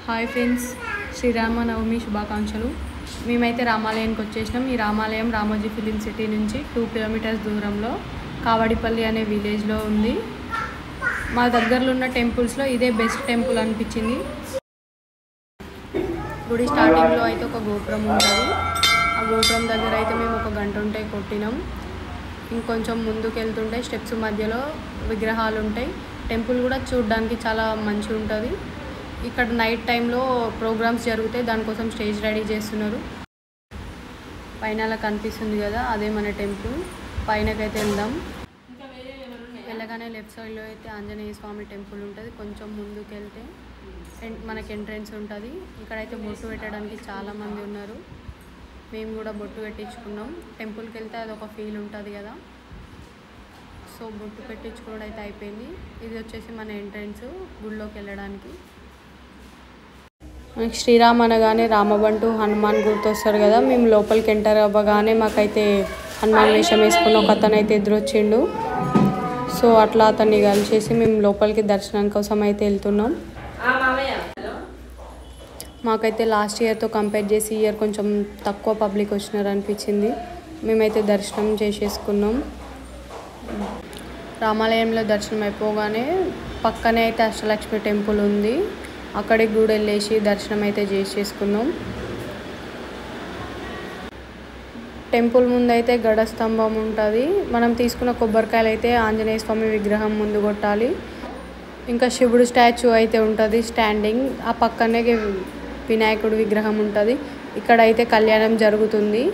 Hi friends, Sri Rama Navami శుభాకాంక్షలు. మేమైతే రామాలయానికి వచ్చేసినాం. ఈ రామాలయం రామోజీ ఫిలిం సిటీ నుంచి 2 కిలోమీటర్స్ దూరంలో కావడిపల్లి అనే విలేజ్లో ఉంది. మా దగ్గరలో ఉన్న టెంపుల్స్లో ఇదే బెస్ట్ టెంపుల్ అనిపించింది. గుడి స్టార్టింగ్లో అయితే ఒక గోపురం ఉంటుంది. ఆ గోపురం దగ్గర అయితే మేము 1 గంట ఉంటే కొట్టినాం. ఇంకొంచెం ముందుకు వెళ్తుంటే స్టెప్స్ మధ్యలో విగ్రహాలు ఉంటాయి. టెంపుల్ కూడా చూడడానికి చాలా మంచిగా ఉంటుంది. ఇక్కడ నైట్ టైంలో ప్రోగ్రామ్స్ జరుగుతాయి, దానికోసం స్టేజ్ రెడీ చేస్తున్నారు. పైన అలా కనిపిస్తుంది కదా, అదే మన టెంపుల్. పైనకైతే వెళ్దాం. వెళ్ళగానే లెఫ్ట్ సైడ్లో అయితే ఆంజనేయ స్వామి టెంపుల్ ఉంటుంది. కొంచెం ముందుకు వెళ్తే మనకి ఎంట్రెన్స్ ఉంటుంది. ఇక్కడైతే బొట్టు పెట్టడానికి చాలామంది ఉన్నారు. మేము కూడా బొట్టు పెట్టించుకున్నాం. టెంపుల్కి వెళ్తే అదొక ఫీల్ ఉంటుంది కదా, సో బొట్టు పెట్టించుకోవడం అయితే అయిపోయింది. ఇది వచ్చేసి మన ఎంట్రెన్స్ గుడిలోకి వెళ్ళడానికి. మనకి శ్రీరామ్ అనగానే రామబంటు హనుమాన్ గుర్తొస్తారు కదా. మేము లోపలికి ఎంటర్ అవ్వగానే మాకైతే హనుమాన్ వేషం వేసుకున్న ఒక అతను అయితే ఎదురొచ్చిండు. సో అట్లా అతన్ని కలిసేసి మేము లోపలికి దర్శనం కోసం అయితే వెళ్తున్నాం. మాకైతే లాస్ట్ ఇయర్తో కంపేర్ చేసి ఈ ఇయర్ కొంచెం తక్కువ పబ్లిక్ వచ్చినారు అనిపించింది. మేమైతే దర్శనం చేసేసుకున్నాం. రామాలయంలో దర్శనం అయిపోగానే పక్కనే అయితే అష్టలక్ష్మి టెంపుల్ ఉంది. అక్కడికి కూడా వెళ్ళేసి దర్శనం అయితే చేసేసుకున్నాం. టెంపుల్ ముందు అయితే గడ స్తంభం ఉంటుంది. మనం తీసుకున్న కొబ్బరికాయలు అయితే ఆంజనేయ స్వామి విగ్రహం ముందు కొట్టాలి. ఇంకా శివుడు స్టాచ్యూ అయితే ఉంటుంది స్టాండింగ్. ఆ పక్కనే వినాయకుడు విగ్రహం ఉంటుంది. ఇక్కడైతే కళ్యాణం జరుగుతుంది.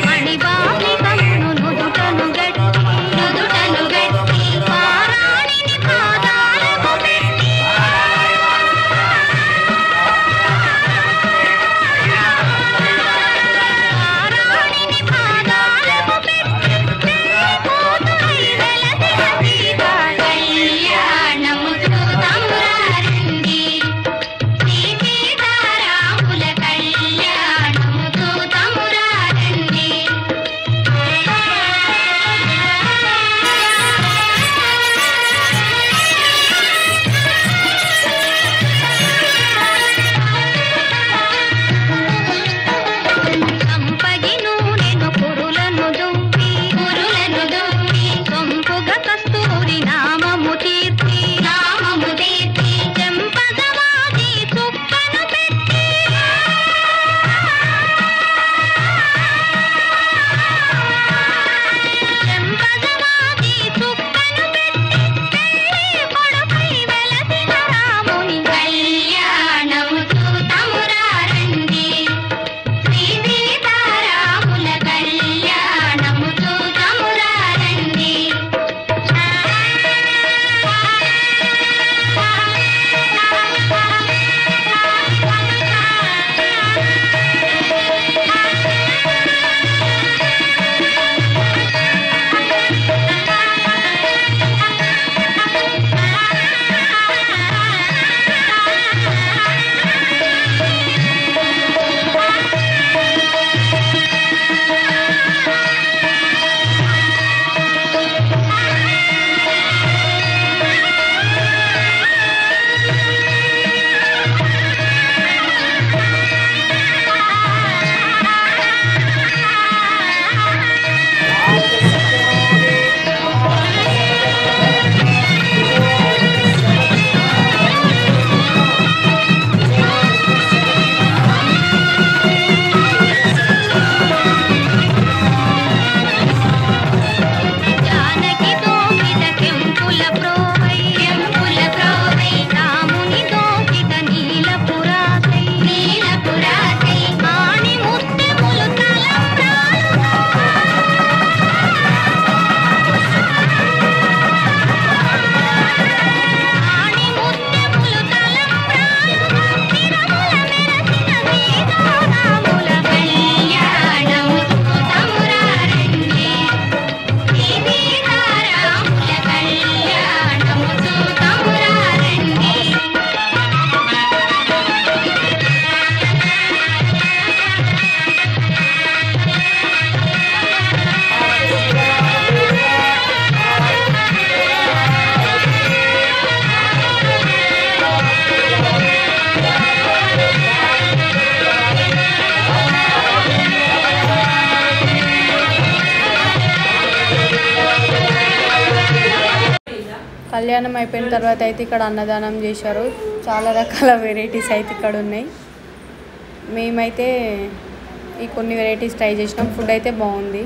మణిబా కళ్యాణం అయిపోయిన తర్వాత అయితే ఇక్కడ అన్నదానం చేశారు. చాలా రకాల వెరైటీస్ అయితే ఇక్కడ ఉన్నాయి. మేమైతే ఈ కొన్ని వెరైటీస్ ట్రై చేసినాం. ఫుడ్ అయితే బాగుంది.